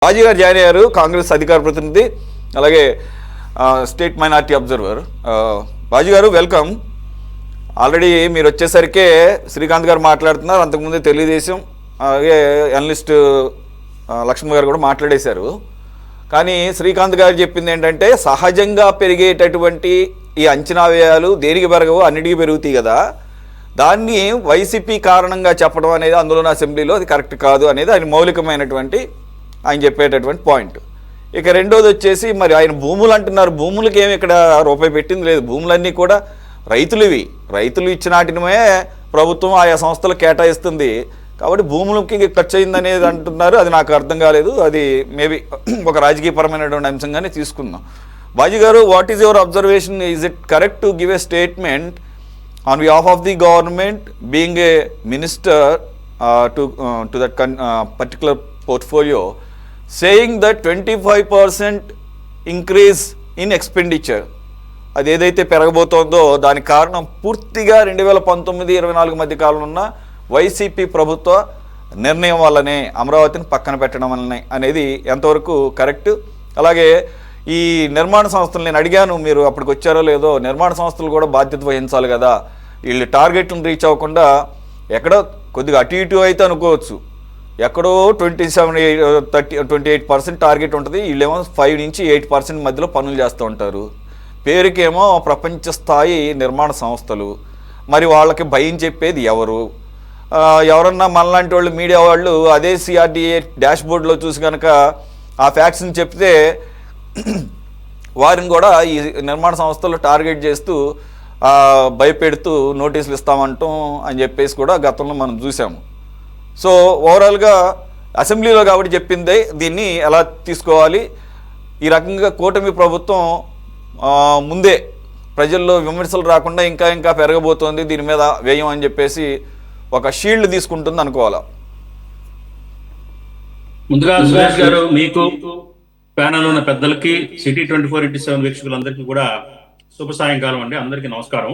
బాజీ గారు జాయిన్ అయ్యారు, కాంగ్రెస్ అధికార ప్రతినిధి, అలాగే స్టేట్ మైనార్టీ అబ్జర్వర్. బాజీ గారు వెల్కమ్. ఆల్రెడీ మీరు వచ్చేసరికే శ్రీకాంత్ గారు మాట్లాడుతున్నారు, అంతకుముందే తెలుగుదేశం అలాగే అనలిస్ట్ లక్ష్మణ్ గారు కూడా మాట్లాడేశారు. కానీ శ్రీకాంత్ గారు చెప్పింది ఏంటంటే సహజంగా పెరిగేటటువంటి ఈ అంచనా వ్యయాలు దేనికి పెరగవు, అన్నిటికీ పెరుగుతాయి కదా, దాన్ని వైసీపీ కారణంగా చెప్పడం అనేది అందులోని అసెంబ్లీలో అది కరెక్ట్ కాదు అనేది ఆయన మౌలికమైనటువంటి ఆయన చెప్పేటటువంటి పాయింట్. ఇక రెండోది వచ్చేసి మరి ఆయన భూములు అంటున్నారు, భూములకి ఏమి ఇక్కడ రూపాయి పెట్టింది లేదు, భూములన్నీ కూడా రైతులువి, రైతులు ఇచ్చిన వాటినే ప్రభుత్వం ఆయా సంస్థలు కేటాయిస్తుంది కాబట్టి భూములకి ఖర్చు అయిందనేది అంటున్నారు. అది నాకు అర్థం కాలేదు, అది మేబీ ఒక రాజకీయపరమైనటువంటి అంశంగానే తీసుకుందాం. బాజీ గారు, what is your observation? Is it correct to give a statement on behalf of the government being a minister to that particular portfolio saying that 25% increase in expenditure అది ఏదైతే పెరగబోతోందో దానికి కారణం పూర్తిగా 2019-24 మధ్య కాలంలో ఉన్న వైసీపీ ప్రభుత్వ నిర్ణయం వల్లనే, అమరావతిని పక్కన పెట్టడం వల్లనే అనేది ఎంతవరకు కరెక్ట్? అలాగే ఈ నిర్మాణ సంస్థలు నేను అడిగాను, మీరు అప్పటికి వచ్చారో లేదో, నిర్మాణ సంస్థలు కూడా బాధ్యత వహించాలి కదా, వీళ్ళు టార్గెట్లను రీచ్ అవ్వకుండా ఎక్కడో కొద్దిగా అటు ఇటు అయితే అనుకోవచ్చు, ఎక్కడో 28% టార్గెట్ ఉంటుంది, వీళ్ళేమో 5 నుంచి 8% మధ్యలో పనులు చేస్తూ ఉంటారు. పేరుకేమో ప్రపంచ స్థాయి నిర్మాణ సంస్థలు, మరి వాళ్ళకి భయం చెప్పేది ఎవరు? ఎవరన్నా మనలాంటి వాళ్ళు, మీడియా వాళ్ళు అదే సిఆర్డిఏ డాష్ బోర్డులో చూసి కనుక ఆ ఫ్యాక్ట్స్ని చెప్తే వారిని కూడా ఈ నిర్మాణ సంస్థలు టార్గెట్ చేస్తూ భయపెడుతూ నోటీసులు ఇస్తామంటాం అని చెప్పేసి కూడా గతంలో మనం చూసాము. సో ఓవరాల్గా అసెంబ్లీలో కాబట్టి చెప్పిందే, దీన్ని ఎలా తీసుకోవాలి? ఈ రకంగా కూటమి ప్రభుత్వం ముందే ప్రజల్లో విమర్శలు రాకుండా ఇంకా ఇంకా పెరగబోతోంది దీని మీద వ్యయం అని చెప్పేసి ఒక షీల్డ్ తీసుకుంటుంది అనుకోవాలా? ముందుగా సురేష్ గారు, మీకు ప్యానల్ ఉన్న పెద్దలకి, సిటీ 24/7 వీక్షకులందరికీ కూడా శుభ సాయంకాలం అండి. అందరికీ నమస్కారం.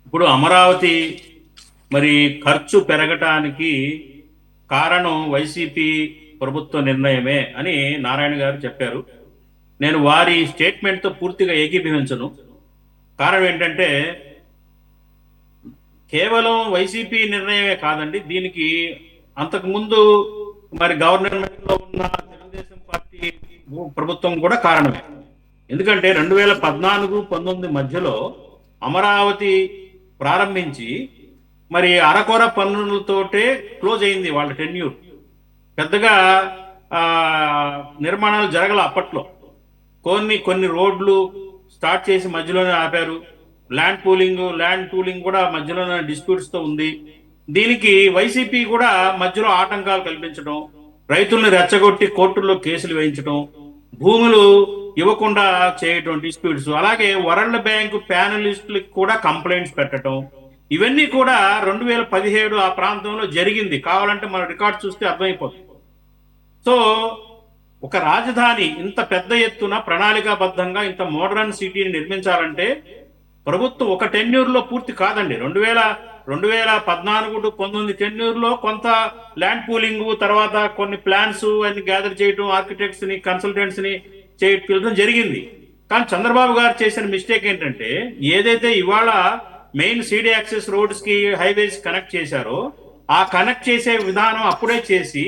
ఇప్పుడు అమరావతి మరి ఖర్చు పెరగటానికి కారణం వైసీపీ ప్రభుత్వ నిర్ణయమే అని నారాయణ గారు చెప్పారు. నేను వారి స్టేట్మెంట్తో పూర్తిగా ఏకీభవించను. కారణం ఏంటంటే కేవలం వైసీపీ నిర్ణయమే కాదండి, దీనికి అంతకుముందు మరి గవర్నమెంట్లో ఉన్న తెలుగుదేశం పార్టీ ప్రభుత్వం కూడా కారణమే. ఎందుకంటే 2014-19 మధ్యలో అమరావతి ప్రారంభించి మరి అరకొర పన్నులతోటే క్లోజ్ అయింది వాళ్ళ టెన్యూర్. పెద్దగా నిర్మాణాలు జరగల అప్పట్లో. కొన్ని రోడ్లు స్టార్ట్ చేసి మధ్యలోనే ఆపారు. ల్యాండ్ పూలింగ్ కూడా మధ్యలోనే డిస్ప్యూట్స్తో ఉంది. దీనికి వైసీపీ కూడా మధ్యలో ఆటంకాలు కల్పించడం, రైతుల్ని రెచ్చగొట్టి కోర్టుల్లో కేసులు వేయించడం, భూములు ఇవ్వకుండా చేయటం డిస్ప్యూట్స్, అలాగే వరల్డ్ బ్యాంకు ప్యానలిస్టులకు కూడా కంప్లైంట్స్ పెట్టడం, ఇవన్నీ కూడా 2017 ఆ ప్రాంతంలో జరిగింది. కావాలంటే మన రికార్డ్ చూస్తే అర్థమైపోతుంది. సో ఒక రాజధాని ఇంత పెద్ద ఎత్తున ప్రణాళికాబద్ధంగా ఇంత మోడర్న్ సిటీని నిర్మించాలంటే ప్రభుత్వం ఒక టెన్యూర్లో పూర్తి కాదండి. 2014-19 టెన్యూర్లో కొంత ల్యాండ్ పూలింగ్, తర్వాత కొన్ని ప్లాన్స్ అన్ని గ్యాదర్ చేయడం, ఆర్కిటెక్ట్స్ ని కన్సల్టెంట్స్ ని చేయడం జరిగింది. కానీ చంద్రబాబు గారు చేసిన మిస్టేక్ ఏంటంటే, ఏదైతే ఇవాళ మెయిన్ సీడీ యాక్సెస్ రోడ్స్ కి హైవేస్ కనెక్ట్ చేశారో ఆ కనెక్ట్ చేసే విధానం అప్పుడే చేసి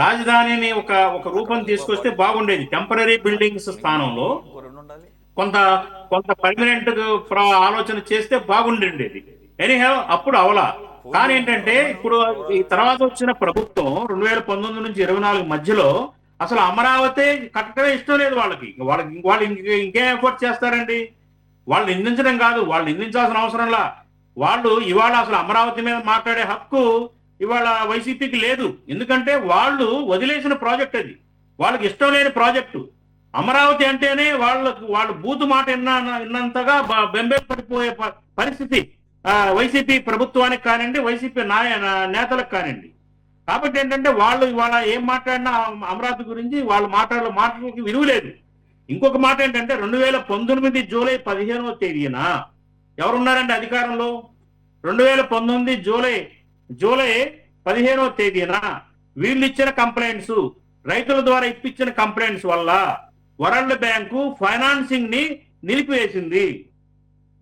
రాజధానిని ఒక రూపం తీసుకొస్తే బాగుండేది. టెంపరీ బిల్డింగ్స్ స్థానంలో కొంత పర్మనెంట్ ఆలోచన చేస్తే బాగుండేది. ఎనీహౌ అప్పుడు అవలా. కానీ ఏంటంటే ఇప్పుడు ఈ తర్వాత వచ్చిన ప్రభుత్వం 2019 నుంచి 24 మధ్యలో అసలు అమరావతి కట్టడమే ఇష్టం లేదు వాళ్ళకి. వాళ్ళు ఇంకేం ఎఫర్ట్ చేస్తారండి? వాళ్ళు నిందించడం కాదు, వాళ్ళు నిందించాల్సిన అవసరంలా. వాళ్ళు ఇవాళ అసలు అమరావతి మీద మాట్లాడే హక్కు ఇవాళ వైసీపీకి లేదు. ఎందుకంటే వాళ్ళు వదిలేసిన ప్రాజెక్ట్ అది, వాళ్ళకి ఇష్టం లేని ప్రాజెక్టు. అమరావతి అంటేనే వాళ్ళు బూతు మాట విన్నంతగా బెంబేలు పడిపోయే పరిస్థితి వైసీపీ ప్రభుత్వానికి కానివ్వండి, వైసీపీ నేతలకు కానివ్వండి. కాబట్టి ఏంటంటే వాళ్ళు ఇవాళ ఏం మాట్లాడినా అమరావతి గురించి వాళ్ళు మాటలకి విలువ లేదు. ఇంకొక మాట ఏంటంటే 2019 జూలై 15వ తేదీన ఎవరున్నారండి అధికారంలో? 2019 జూలై 15వ తేదీన వీళ్ళు ఇచ్చిన కంప్లైంట్స్ రైతుల ద్వారా ఇప్పించిన కంప్లైంట్స్ వల్ల వరల్డ్ బ్యాంకు ఫైనాన్సింగ్ ని నిలిపివేసింది.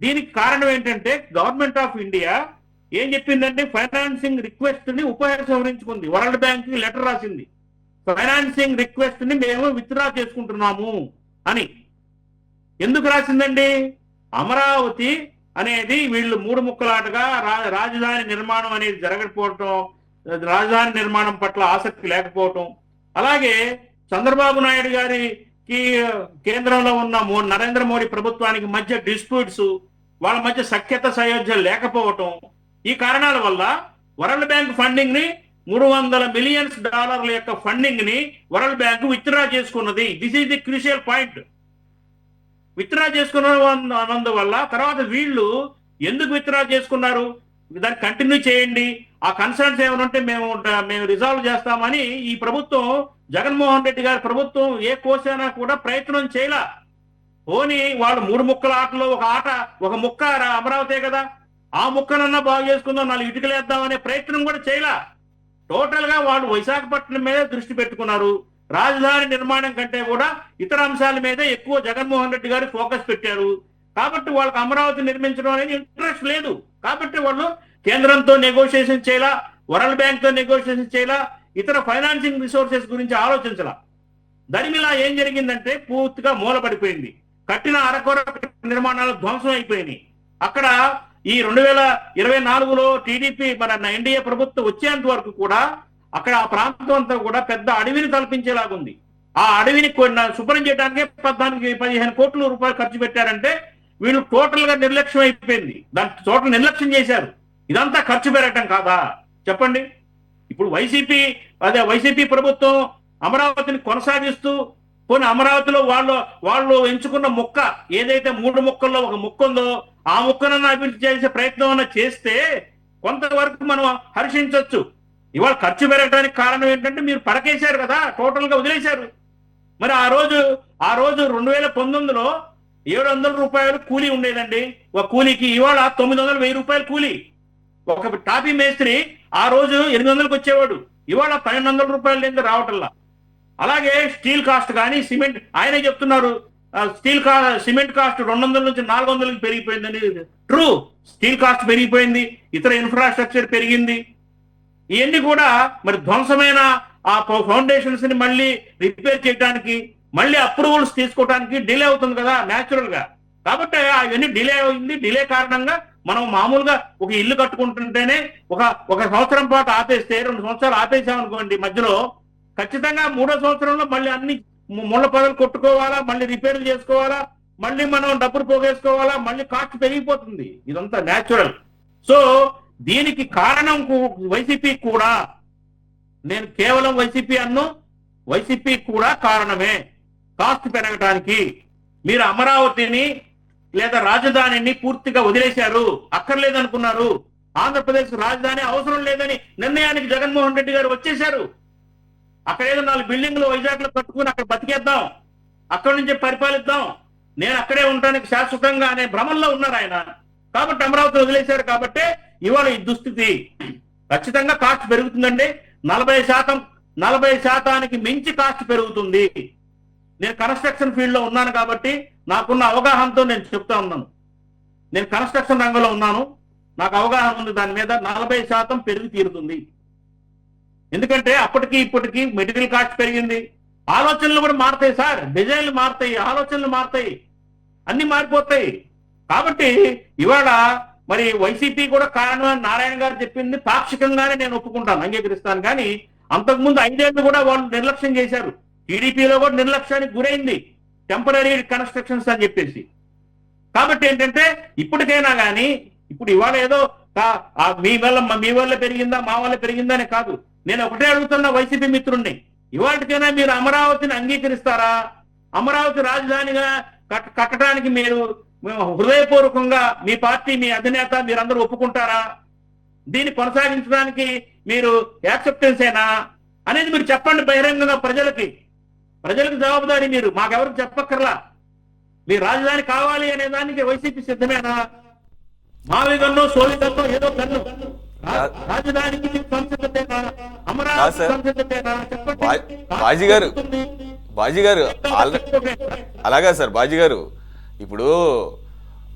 దీనికి కారణం ఏంటంటే గవర్నమెంట్ ఆఫ్ ఇండియా ఏం చెప్పిందంటే ఫైనాన్సింగ్ రిక్వెస్ట్ ని ఉపసంహరించుకుంది. వరల్డ్ బ్యాంక్ కి లెటర్ రాసింది, ఫైనాన్సింగ్ రిక్వెస్ట్ ని మేము విత్డ్రా చేసుకుంటున్నాము అని. ఎందుకు రాసిందండి? అమరావతి అనేది వీళ్ళు మూడు ముక్కలాటగా రాజధాని నిర్మాణం అనేది జరగకపోవటం, రాజధాని నిర్మాణం పట్ల ఆసక్తి లేకపోవటం, అలాగే చంద్రబాబు నాయుడు గారికి కేంద్రంలో ఉన్న నరేంద్ర మోడీ ప్రభుత్వానికి మధ్య డిస్ప్యూట్స్, వాళ్ళ మధ్య సఖ్యత సయోధ్య లేకపోవటం, ఈ కారణాల వల్ల వరల్డ్ బ్యాంక్ ఫండింగ్ ని $300 మిలియన్ యొక్క ఫండింగ్ ని వరల్డ్ బ్యాంక్ విత్డ్రా చేసుకున్నది. This is the crucial point. Withdraw చేసుకున్నందువల్ల తర్వాత వీళ్ళు ఎందుకు విత్డ్రా చేసుకున్నారు, దాన్ని కంటిన్యూ చేయండి, ఆ కన్సర్న్స్ ఏమైనా ఉంటే మేము రిజాల్వ్ చేస్తామని ఈ ప్రభుత్వం, జగన్మోహన్ రెడ్డి గారి ప్రభుత్వం ఏ కోసైనా కూడా ప్రయత్నం చేయలా. పోనీ వాళ్ళు మూడు ముక్కల ఆటలో ఒక ముక్క అమరావతే కదా, ఆ ముక్కనన్నా బాగు చేసుకుందాం, 4 ఇటుకలు వేద్దామనే ప్రయత్నం కూడా చేయలా. టోటల్ గా వాళ్ళు విశాఖపట్నం మీద దృష్టి పెట్టుకున్నారు. రాజధాని నిర్మాణం కంటే కూడా ఇతర అంశాల మీద ఎక్కువ జగన్మోహన్ రెడ్డి గారు ఫోకస్ పెట్టారు. కాబట్టి వాళ్ళకి అమరావతి నిర్మించడం అనేది ఇంట్రెస్ట్ లేదు. కాబట్టి వాళ్ళు కేంద్రంతో నెగోషియేషన్ చేయాలా, వరల్డ్ బ్యాంక్ తో నెగోషియేషన్ చేయాలా, ఇతర ఫైనాన్సింగ్ రిసోర్సెస్ గురించి ఆలోచించాల. దరిమిలా ఏం జరిగిందంటే పూర్తిగా మూలపడిపోయింది. కట్టిన అరకొర నిర్మాణాలు ధ్వంసం అయిపోయినాయి. అక్కడ ఈ 2024లో టీడీపీ మన ఎన్డీఏ ప్రభుత్వం వచ్చేంత వరకు కూడా అక్కడ ఆ ప్రాంతం అంతా కూడా పెద్ద అడవిని కల్పించేలాగుంది. ఆ అడవిని శుభ్రం చేయడానికే 14-15 కోట్ల రూపాయలు ఖర్చు పెట్టారంటే వీళ్ళు టోటల్ గా నిర్లక్ష్యం అయిపోయింది. దాని టోటల్ నిర్లక్ష్యం చేశారు. ఇదంతా ఖర్చు పెరగటం కాదా చెప్పండి? ఇప్పుడు వైసీపీ ప్రభుత్వం అమరావతిని కొనసాగిస్తూ పోనీ అమరావతిలో వాళ్ళు ఎంచుకున్న మొక్క ఏదైతే 3 ముక్కల్లో ఒక మొక్క ఉందో ఆ మొక్కనన్నా అభివృద్ధి చేసే ప్రయత్నం అన్నా చేస్తే కొంతవరకు మనం హర్షించవచ్చు. ఇవాళ ఖర్చు పెరగడానికి కారణం ఏంటంటే మీరు పడకేశారు కదా, టోటల్ గా వదిలేశారు. మరి ఆ రోజు 2019లో 700 రూపాయలు కూలీ ఉండేదండి ఒక కూలీకి. ఇవాళ 900-1000 రూపాయలు కూలీ. ఒక టాపీ మేస్త్రి ఆ రోజు 800కి వచ్చేవాడు, ఇవాళ 1200 రూపాయలు లేని రావటంలా. అలాగే స్టీల్ కాస్ట్ కానీ సిమెంట్, ఆయనే చెప్తున్నారు సిమెంట్ కాస్ట్ 200 నుంచి 400కి పెరిగిపోయిందని. ట్రూ, స్టీల్ కాస్ట్ పెరిగిపోయింది, ఇతర ఇన్ఫ్రాస్ట్రక్చర్ పెరిగింది. ఇవన్నీ కూడా మరి ధ్వంసమైన ఆ ఫౌండేషన్స్ ని మళ్ళీ రిపేర్ చేయడానికి, మళ్ళీ అప్రూవల్స్ తీసుకోవడానికి డిలే అవుతుంది కదా న్యాచురల్ గా. కాబట్టి అవన్నీ డిలే అయింది. డిలే కారణంగా మనం మామూలుగా ఒక ఇల్లు కట్టుకుంటుంటేనే ఒక సంవత్సరం పాటు ఆపేస్తే 2 సంవత్సరాలు ఆపేసామనుకోండి, మధ్యలో ఖచ్చితంగా 3వ సంవత్సరంలో మళ్ళీ అన్ని ముళ్ళ పదలు కొట్టుకోవాలా, మళ్ళీ రిపేర్లు చేసుకోవాలా, మళ్ళీ మనం డబ్బులు పోగేసుకోవాలా, మళ్ళీ కాస్ట్ పెరిగిపోతుంది. ఇదంతా న్యాచురల్. సో దీనికి కారణం వైసీపీ కూడా, నేను కేవలం వైసీపీ కూడా కారణమే కాస్ట్ పెరగటానికి. మీరు అమరావతిని లేదా రాజధానిని పూర్తిగా వదిలేశారు, అక్కర్లేదనుకున్నారు. ఆంధ్రప్రదేశ్ రాజధాని అవసరం లేదని నిర్ణయానికి జగన్మోహన్ రెడ్డి గారు వచ్చేశారు. అక్కడ ఏదో 4 బిల్డింగ్లు వైజాగ్ లో కట్టుకుని అక్కడ బతికేద్దాం, అక్కడి నుంచి పరిపాలిద్దాం, నేను అక్కడే ఉండడానికి శాశ్వతంగా అనే భ్రమంలో ఉన్నారు ఆయన. కాబట్టి అమరావతి వదిలేశారు. కాబట్టి ఇవాళ ఈ దుస్థితి. ఖచ్చితంగా కాస్ట్ పెరుగుతుందండి. 40% మించి కాస్ట్ పెరుగుతుంది. నేను కన్స్ట్రక్షన్ ఫీల్డ్ లో ఉన్నాను కాబట్టి నాకున్న అవగాహనతో నేను చెప్తా ఉన్నాను. నేను కన్స్ట్రక్షన్ రంగంలో ఉన్నాను, నాకు అవగాహన ఉంది దాని మీద. 40% పెరిగి తీరుతుంది. ఎందుకంటే అప్పటికి ఇప్పటికి మెటీరియల్ కాస్ట్ పెరిగింది, ఆలోచనలు కూడా మారుతాయి సార్, డిజైన్లు మారుతాయి, ఆలోచనలు మారుతాయి, అన్ని మారిపోతాయి. కాబట్టి ఇవాళ మరి వైసీపీ కూడా కారణం నారాయణ గారు చెప్పింది పాక్షికంగానే నేను ఒప్పుకుంటాను, అంగీకరిస్తాను. కానీ అంతకుముందు 5 ఏళ్ళు కూడా వాళ్ళు నిర్లక్ష్యం చేశారు. టీడీపీలో కూడా నిర్లక్ష్యానికి గురైంది, టెంపరీ కన్స్ట్రక్షన్స్ అని చెప్పేసి. కాబట్టి ఏంటంటే ఇప్పటికైనా కానీ, ఇప్పుడు ఇవాళ ఏదో మీ వల్ల పెరిగిందా మా వల్ల పెరిగిందా అని కాదు, నేను ఒకటే అడుగుతున్నా వైసీపీ మిత్రుణ్ణి, ఇవాళకైనా మీరు అమరావతిని అంగీకరిస్తారా? అమరావతి రాజధానిగా కట్టడానికి మీరు హృదయపూర్వకంగా మీ పార్టీ, మీ అధినేత మీరందరూ ఒప్పుకుంటారా? దీన్ని కొనసాగించడానికి మీరు యాక్సెప్టెన్స్ ఏనా అనేది మీరు చెప్పండి బహిరంగంగా ప్రజలకు జవాబుదారీ. మీరు మాకెవరికి చెప్పక్కర్లా. మీ రాజధాని కావాలి అనే దానికి వైసీపీ సిద్ధమేనా? మావి గన్ను సోలి గన్ను ఏదో గన్ను రాజధానికి సంసిద్ధతేనా? కాదు అమరావతి సార్. సంసిద్ధతేనా? చెప్పండి. బాజీ గారు బాజీ గారు అలాగా సార్ బాజీ గారు, ఇప్పుడు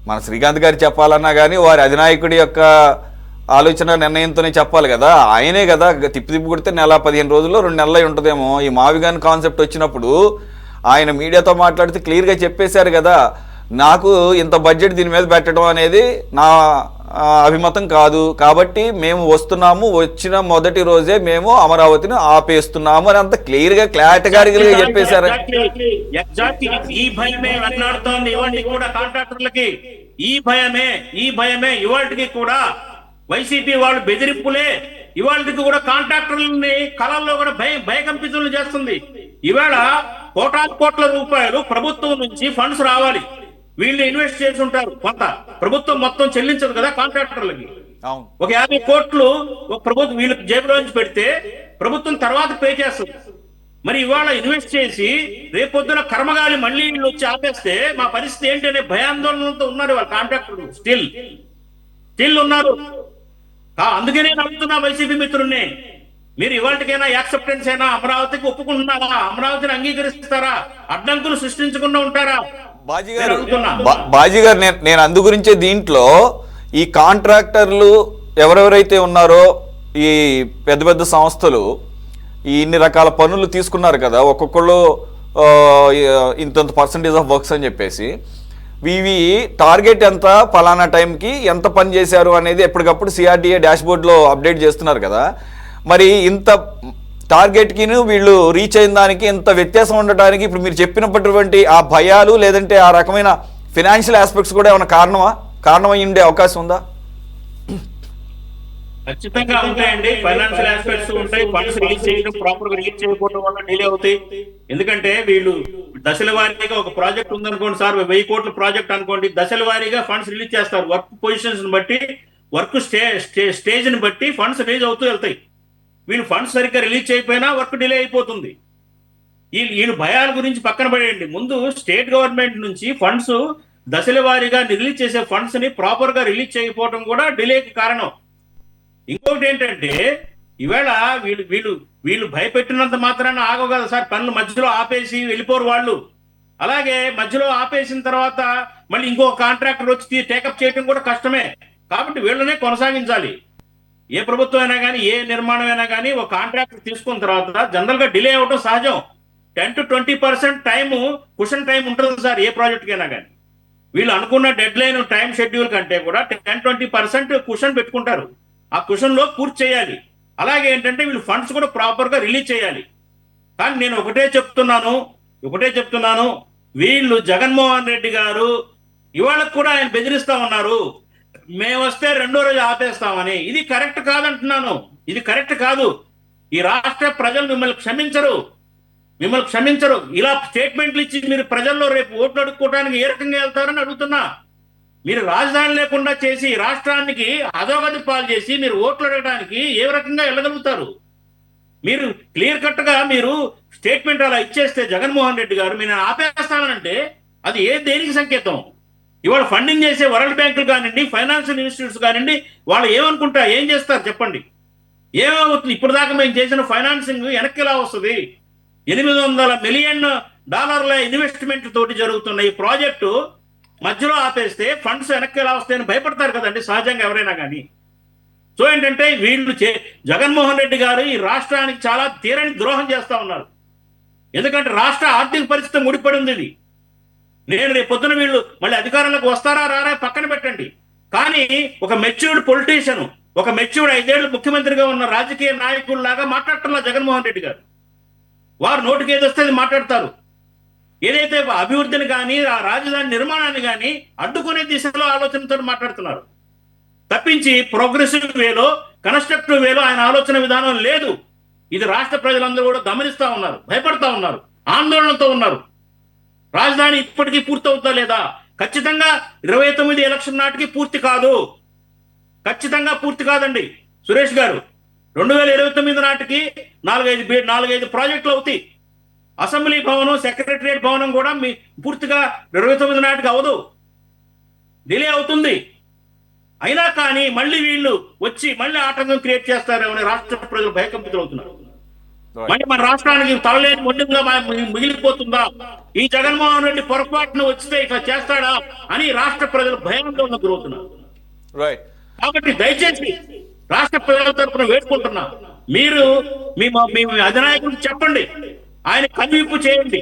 మన శ్రీకాంత్ గారు చెప్పాలన్నా కానీ వారి అధినాయకుడి యొక్క ఆలోచన నిర్ణయంతోనే చెప్పాలి కదా. ఆయనే కదా తిప్పి తిప్పి కొడితే నెల 15 రోజుల్లో 2 నెలలు ఉంటుందేమో. ఈ మావిగాన్ కాన్సెప్ట్ వచ్చినప్పుడు ఆయన మీడియాతో మాట్లాడితే క్లియర్గా చెప్పేశారు కదా, నాకు ఇంత బడ్జెట్ దీని మీద పెట్టడం అనేది నా అభిమతం కాదు, కాబట్టి మేము వస్తున్నాము, వచ్చిన మొదటి రోజే మేము అమరావతిని ఆపేస్తున్నాము అని అంత క్లియర్గా క్లారిటీగా చెప్పేశారు. ఎగ్జాక్ట్లీ ఈ భయమే వెన్నాడుతోంది ఇవాళకి కూడా కాంట్రాక్టర్లకి. ఈ భయమే ఇవాళకి కూడా వైసీపీ వాళ్ళు బెదిరింపులే ఇవాళకి కూడా కాంట్రాక్టర్లని కళల్లో కూడా భయకంపితులు చేస్తుంది. ఇవాళ కోట్ల రూపాయలు ప్రభుత్వం నుంచి ఫండ్స్ రావాలి, వీళ్ళు ఇన్వెస్ట్ చేసి ఉంటారు, కొంత ప్రభుత్వం మొత్తం చెల్లించదు కదా కాంట్రాక్టర్లకి. ఒక 50 కోట్లు ఒక ప్రభుత్వం వీళ్ళకి జేబులో నుంచి పెడితే ప్రభుత్వం తర్వాత పే చేస్తుంది. మరి ఇవాళ ఇన్వెస్ట్ చేసి రేపొద్దున కర్మగాలి మళ్ళీ వీళ్ళు వచ్చి ఆపేస్తే మా పరిస్థితి ఏంటి అనే భయాందోళనతో ఉన్నారు వాళ్ళ కాంట్రాక్టర్లు. స్టిల్ ఉన్నారు. అందుకే నేను అడుగుతున్నా వైసీపీ మిత్రుల్ని, మీరు ఇవాళకైనా యాక్సెప్టెన్స్ అయినా అమరావతికి ఒప్పుకుంటున్నారా? అమరావతిని అంగీకరిస్తారా? అడ్డంకులు సృష్టించకుండా ఉంటారా? బాజీ గారు నేను అందు గురించే దీంట్లో ఈ కాంట్రాక్టర్లు ఎవరెవరైతే ఉన్నారో ఈ పెద్ద పెద్ద సంస్థలు ఈ ఇన్ని రకాల పనులు తీసుకున్నారు కదా, ఒక్కొక్కళ్ళు ఇంత పర్సంటేజ్ ఆఫ్ వర్క్స్ అని చెప్పేసి, ఇవి టార్గెట్ ఎంత, ఫలానా టైంకి ఎంత పని చేశారు అనేది ఎప్పటికప్పుడు సిఆర్డీఏ డాష్బోర్డ్లో అప్డేట్ చేస్తున్నారు కదా. మరి ఇంత టార్గెట్కి వీళ్ళు రీచ్ అయిన దానికి ఇంత వ్యత్యాసం ఉండటానికి ఇప్పుడు మీరు చెప్పినటువంటి ఆ భయాలు లేదంటే ఆ రకమైన ఫినాన్షియల్ ఆస్పెక్ట్స్ కూడా ఏమైనా కారణమై ఉండే అవకాశం ఉందా? ఖచ్చితంగా ఉంటాయండి. ఫైనాన్షియల్ ఆస్పెక్ట్స్ ఉంటాయి. ఫండ్స్ రిలీజ్ చేయడం ప్రాపర్ గా రిలీజ్ చేయకపోవడం వల్ల డిలే అవుతాయి. ఎందుకంటే వీళ్ళు దశల వారీగా ఒక ప్రాజెక్ట్ ఉందనుకోండి సార్, 1000 కోట్ల ప్రాజెక్ట్ అనుకోండి, దశల వారీగా ఫండ్స్ రిలీజ్ చేస్తారు. వర్క్ పొజిషన్స్ బట్టి, వర్క్ స్టేజ్ ని బట్టి ఫండ్స్ రిలీజ్ అవుతూ వెళ్తాయి. వీళ్ళు ఫండ్స్ సరిగ్గా రిలీజ్ చేయకపోయినా వర్క్ డిలే అయిపోతుంది. వీళ్ళు భయాల గురించి పక్కన పడేయండి. ముందు స్టేట్ గవర్నమెంట్ నుంచి ఫండ్స్ దశల వారీగా రిలీజ్ చేసే ఫండ్స్ ని ప్రాపర్ గా రిలీజ్ చేయకపోవడం కూడా డిలేకి కారణం. ఇంకొకటి ఏంటంటే ఈవేళ వీళ్ళు భయపెట్టినంత మాత్రాన ఆగవు కదా సార్, పనులు మధ్యలో ఆపేసి వెళ్ళిపోరు వాళ్ళు. అలాగే మధ్యలో ఆపేసిన తర్వాత మళ్ళీ ఇంకో కాంట్రాక్టర్ వచ్చి టేకప్ చేయడం కూడా కష్టమే. కాబట్టి వీళ్ళనే కొనసాగించాలి. ఏ ప్రభుత్వం అయినా కానీ, ఏ నిర్మాణం అయినా కానీ ఒక కాంట్రాక్టర్ తీసుకున్న తర్వాత జనరల్ గా డిలే అవడం సహజం. 10 to 20% టైము కుషన్ టైం ఉంటుంది సార్ ఏ ప్రాజెక్ట్కి అయినా కానీ. వీళ్ళు అనుకున్న డెడ్ లైన్ టైం షెడ్యూల్ కంటే కూడా 10-20% కుషన్ పెట్టుకుంటారు. ఆ కుషన్ లో పూర్తి చేయాలి. అలాగే ఏంటంటే వీళ్ళు ఫండ్స్ కూడా ప్రాపర్ గా రిలీజ్ చేయాలి. కానీ నేను ఒకటే చెప్తున్నాను, వీళ్ళు జగన్మోహన్ రెడ్డి గారు ఇవాళకు కూడా ఆయన బెదిరిస్తా ఉన్నారు, మేము వస్తే 2వ రోజు ఆపేస్తామని. ఇది కరెక్ట్ కాదంటున్నాను. ఇది కరెక్ట్ కాదు. ఈ రాష్ట్ర ప్రజలు మిమ్మల్ని క్షమించరు. ఇలా స్టేట్మెంట్లు ఇచ్చి మీరు ప్రజల్లో రేపు ఓట్లు అడుక్కోవడానికి ఏ రకంగా వెళ్తారని అడుగుతున్నా. మీరు రాజధాని లేకుండా చేసి రాష్ట్రానికి అధోగతి పాలు చేసి మీరు ఓట్లు అడగడానికి ఏ రకంగా వెళ్ళగలుగుతారు? మీరు క్లియర్ కట్ గా మీరు స్టేట్మెంట్ అలా ఇచ్చేస్తే జగన్మోహన్ రెడ్డి గారు మీరు ఆపేస్తానంటే అది దేనికి సంకేతం? ఇవాళ ఫండింగ్ చేసే వరల్డ్ బ్యాంకులు కానివ్వండి, ఫైనాన్షియల్ ఇన్స్టిట్యూట్స్ కానివ్వండి, వాళ్ళు ఏం చేస్తారు చెప్పండి? ఏమవుతుంది? ఇప్పుడు దాకా మేము చేసిన ఫైనాన్సింగ్ వెనక్కి ఎలా వస్తుంది? $800 మిలియన్ ఇన్వెస్ట్మెంట్ తోటి జరుగుతున్న ఈ ప్రాజెక్టు మధ్యలో ఆపేస్తే ఫండ్స్ వెనక్కి ఎలా వస్తాయని భయపడతారు కదండి సహజంగా ఎవరైనా కానీ. సో ఏంటంటే వీళ్ళు జగన్మోహన్ రెడ్డి గారు ఈ రాష్ట్రానికి చాలా తీరని ద్రోహం చేస్తా ఉన్నారు. ఎందుకంటే రాష్ట్ర ఆర్థిక పరిస్థితి ముడిపడి ఉంది. ఇది నేను రేపు పొద్దున వీళ్ళు మళ్ళీ అధికారంలోకి వస్తారా రారా పక్కన పెట్టండి, కానీ ఒక మెచ్యూర్డ్ పొలిటీషియన్, ఒక మెచ్యూర్డ్ 5 ఏళ్ళు ముఖ్యమంత్రిగా ఉన్న రాజకీయ నాయకుల్లాగా మాట్లాడటంలా జగన్మోహన్ రెడ్డి గారు. వారు నోటికి ఏదొస్తే మాట్లాడతారు. ఏదైతే అభివృద్ధిని కానీ ఆ రాజధాని నిర్మాణాన్ని కానీ అడ్డుకునే దిశలో ఆలోచనతో మాట్లాడుతున్నారు తప్పించి ప్రోగ్రెసివ్ వేలో, కన్స్ట్రక్టివ్ వేలో ఆయన ఆలోచన విధానం లేదు. ఇది రాష్ట్ర ప్రజలందరూ కూడా గమనిస్తా ఉన్నారు, భయపడతా ఉన్నారు, ఆందోళనతో ఉన్నారు. రాజధాని ఇప్పటికీ పూర్తవుతా లేదా? ఖచ్చితంగా 29 ఎలక్షన్ నాటికి పూర్తి కాదు. ఖచ్చితంగా పూర్తి కాదండి సురేష్ గారు. 2029 నాటికి 4-5 ప్రాజెక్టులు అవుతాయి. అసెంబ్లీ భవనం, సెక్రటరియట్ భవనం కూడా పూర్తిగా 29 నాటికి అవదు, డిలే అవుతుంది. అయినా కానీ మళ్ళీ వీళ్ళు వచ్చి మళ్ళీ ఆటంకం క్రియేట్ చేస్తారేమని రాష్ట్ర ప్రజలు భయకంపితులు అవుతున్నారు. మళ్ళీ మన రాష్ట్రానికి తలలేని మొండిగా మిగిలిపోతుందా, ఈ జగన్మోహన్ రెడ్డి పొరపాటున వచ్చితే ఇట్లా చేస్తాడా అని రాష్ట్ర ప్రజలు భయాందోళన గురవుతున్నారు. రైట్. కాబట్టి దయచేసి రాష్ట్ర ప్రజల తరఫున వేడుకుంటున్నా, మీరు మీ అధినాయకుడికి చెప్పండి, ఆయన కనువిప్పు చేయండి,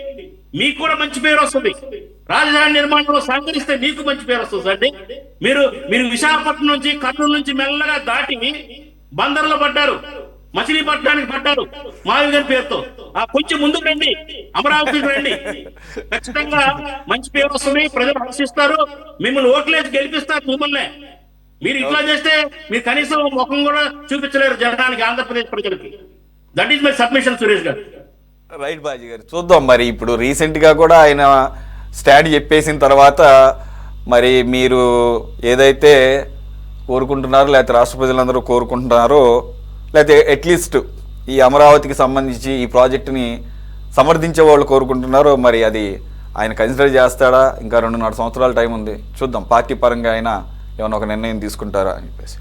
మీకు కూడా మంచి పేరు వస్తుంది. రాజధాని నిర్మాణంలో సహకరిస్తే మీకు మంచి పేరు వస్తుంది అండి. మీరు విశాఖపట్నం నుంచి కర్నూలు నుంచి మెల్లగా దాటి బందర్లో పడ్డారు, మచిలీపట్నానికి పడ్డారు మావి గారి పేరుతో. ఆ కొంచెం ముందుకు రండి, అమరావతికి రండి, ఖచ్చితంగా మంచి పేరు వస్తుంది, ప్రజలు హర్షిస్తారు, మిమ్మల్ని ఓట్లేసి గెలిపిస్తారు. మిమ్మల్ని మీరు ఇట్లా చేస్తే మీరు కనీసం ముఖం కూడా చూపించలేరు జనానికి, ఆంధ్రప్రదేశ్ ప్రజలకి. That is my submission Suresh గారు. రైట్ బాజీ గారు, చూద్దాం మరి. ఇప్పుడు రీసెంట్గా కూడా ఆయన స్టాండ్ చెప్పేసిన తర్వాత మరి మీరు ఏదైతే కోరుకుంటున్నారో, లేకపోతే రాష్ట్ర ప్రజలందరూ కోరుకుంటున్నారో, లేకపోతే అట్లీస్ట్ ఈ అమరావతికి సంబంధించి ఈ ప్రాజెక్టుని సమర్థించే వాళ్ళు కోరుకుంటున్నారో, మరి అది ఆయన కన్సిడర్ చేస్తాడా? ఇంకా 2.5 సంవత్సరాల టైం ఉంది, చూద్దాం. పార్టీ పరంగా అయినా ఏమైనా ఒక నిర్ణయం తీసుకుంటారా అని చెప్పేసి.